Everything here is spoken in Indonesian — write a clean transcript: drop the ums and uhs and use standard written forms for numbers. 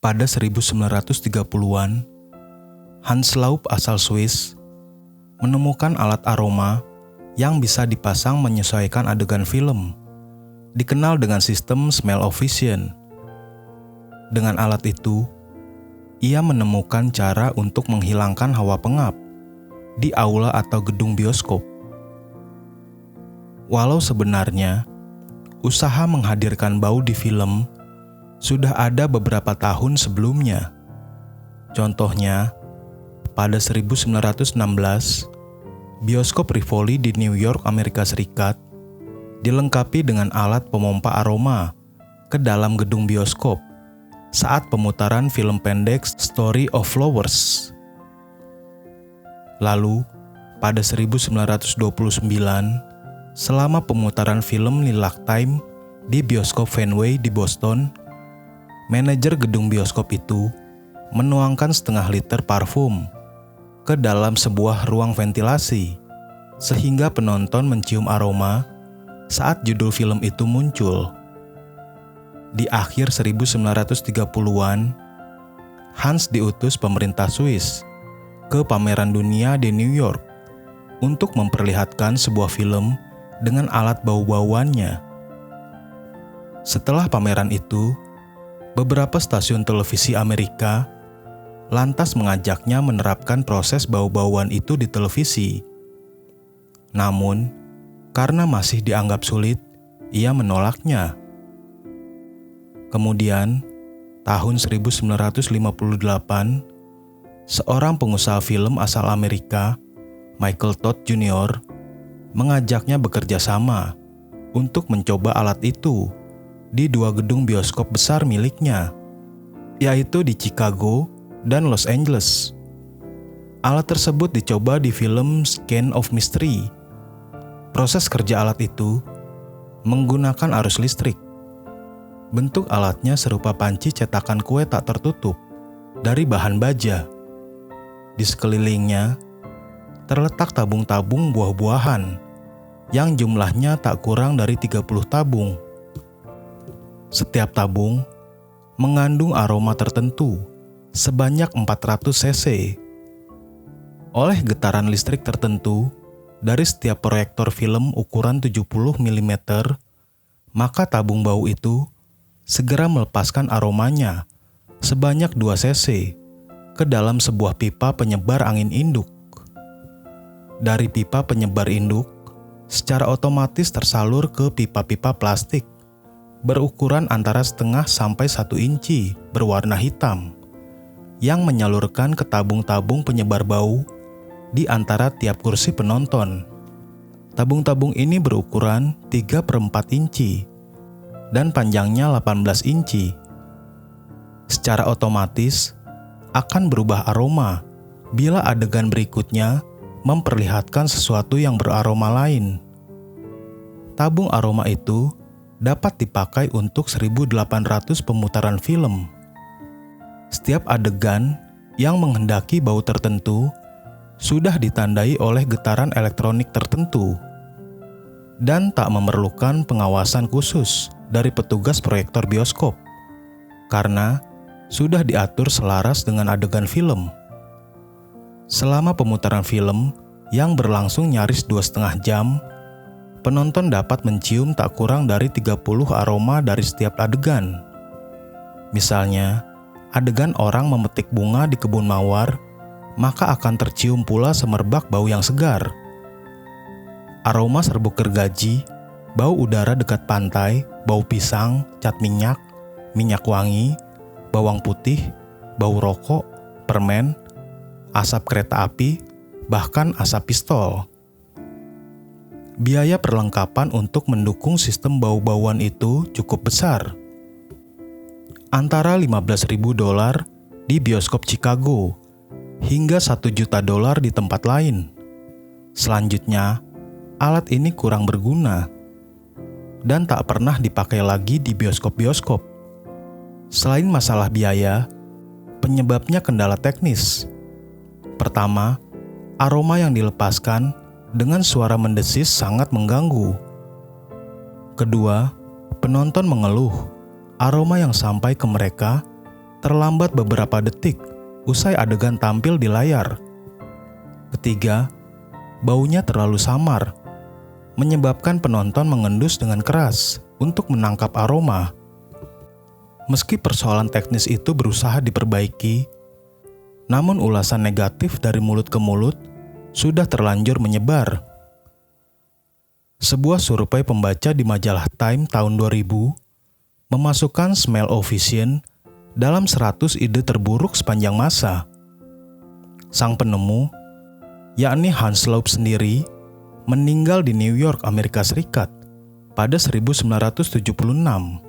Pada 1930-an, Hans Laub asal Swiss menemukan alat aroma yang bisa dipasang menyesuaikan adegan film, dikenal dengan sistem Smell-O-Vision. Dengan alat itu, ia menemukan cara untuk menghilangkan hawa pengap di aula atau gedung bioskop. Walau sebenarnya, usaha menghadirkan bau di film sudah ada beberapa tahun sebelumnya. Contohnya, pada 1916, bioskop Rivoli di New York, Amerika Serikat, dilengkapi dengan alat pemompa aroma ke dalam gedung bioskop saat pemutaran film pendek Story of Flowers. Lalu, pada 1929, selama pemutaran film Lilac Time di bioskop Fenway di Boston, manajer gedung bioskop itu menuangkan setengah liter parfum ke dalam sebuah ruang ventilasi, sehingga penonton mencium aroma saat judul film itu muncul. Di akhir 1930-an, Hans diutus pemerintah Swiss ke pameran dunia di New York untuk memperlihatkan sebuah film dengan alat bau-bauannya. Setelah pameran itu, beberapa stasiun televisi Amerika lantas mengajaknya menerapkan proses bau-bauan itu di televisi. Namun, karena masih dianggap sulit, ia menolaknya. Kemudian, tahun 1958, seorang pengusaha film asal Amerika, Michael Todd Jr., mengajaknya bekerja sama untuk mencoba alat itu di dua gedung bioskop besar miliknya, yaitu di Chicago dan Los Angeles. Alat tersebut dicoba di film Skein of Mystery. Proses kerja alat itu menggunakan arus listrik. Bentuk alatnya serupa panci cetakan kue tak tertutup dari bahan baja. Di sekelilingnya terletak tabung-tabung buah-buahan yang jumlahnya tak kurang dari 30 tabung. Setiap tabung mengandung aroma tertentu sebanyak 400 cc. Oleh getaran listrik tertentu dari setiap proyektor film ukuran 70 mm, maka tabung bau itu segera melepaskan aromanya sebanyak 2 cc ke dalam sebuah pipa penyebar angin induk. Dari pipa penyebar induk, secara otomatis tersalur ke pipa-pipa plastik berukuran antara setengah sampai 1 inci berwarna hitam yang menyalurkan ke tabung-tabung penyebar bau di antara tiap kursi penonton. Tabung-tabung ini berukuran 3/4 inci dan panjangnya 18 inci. Secara otomatis akan berubah aroma bila adegan berikutnya memperlihatkan sesuatu yang beraroma lain. Tabung aroma itu dapat dipakai untuk 1.800 pemutaran film. Setiap adegan yang menghendaki bau tertentu sudah ditandai oleh getaran elektronik tertentu dan tak memerlukan pengawasan khusus dari petugas proyektor bioskop karena sudah diatur selaras dengan adegan film. Selama pemutaran film yang berlangsung nyaris 2,5 jam, penonton dapat mencium tak kurang dari 30 aroma dari setiap adegan. Misalnya, adegan orang memetik bunga di kebun mawar, maka akan tercium pula semerbak bau yang segar. Aroma serbuk gergaji, bau udara dekat pantai, bau pisang, cat minyak, minyak wangi, bawang putih, bau rokok, permen, asap kereta api, bahkan asap pistol. Biaya perlengkapan untuk mendukung sistem bau-bauan itu cukup besar. Antara $15.000 di bioskop Chicago hingga $1 juta di tempat lain. Selanjutnya, alat ini kurang berguna dan tak pernah dipakai lagi di bioskop-bioskop. Selain masalah biaya, penyebabnya kendala teknis. Pertama, aroma yang dilepaskan dengan suara mendesis sangat mengganggu. Kedua, penonton mengeluh aroma yang sampai ke mereka terlambat beberapa detik usai adegan tampil di layar. Ketiga, baunya terlalu samar, menyebabkan penonton mengendus dengan keras untuk menangkap aroma. Meski persoalan teknis itu berusaha diperbaiki, namun ulasan negatif dari mulut ke mulut sudah terlanjur menyebar. Sebuah survei pembaca di majalah Time tahun 2000 memasukkan smell of vision dalam 100 ide terburuk sepanjang masa. Sang penemu, yakni Hans Laub sendiri, meninggal di New York, Amerika Serikat pada 1976.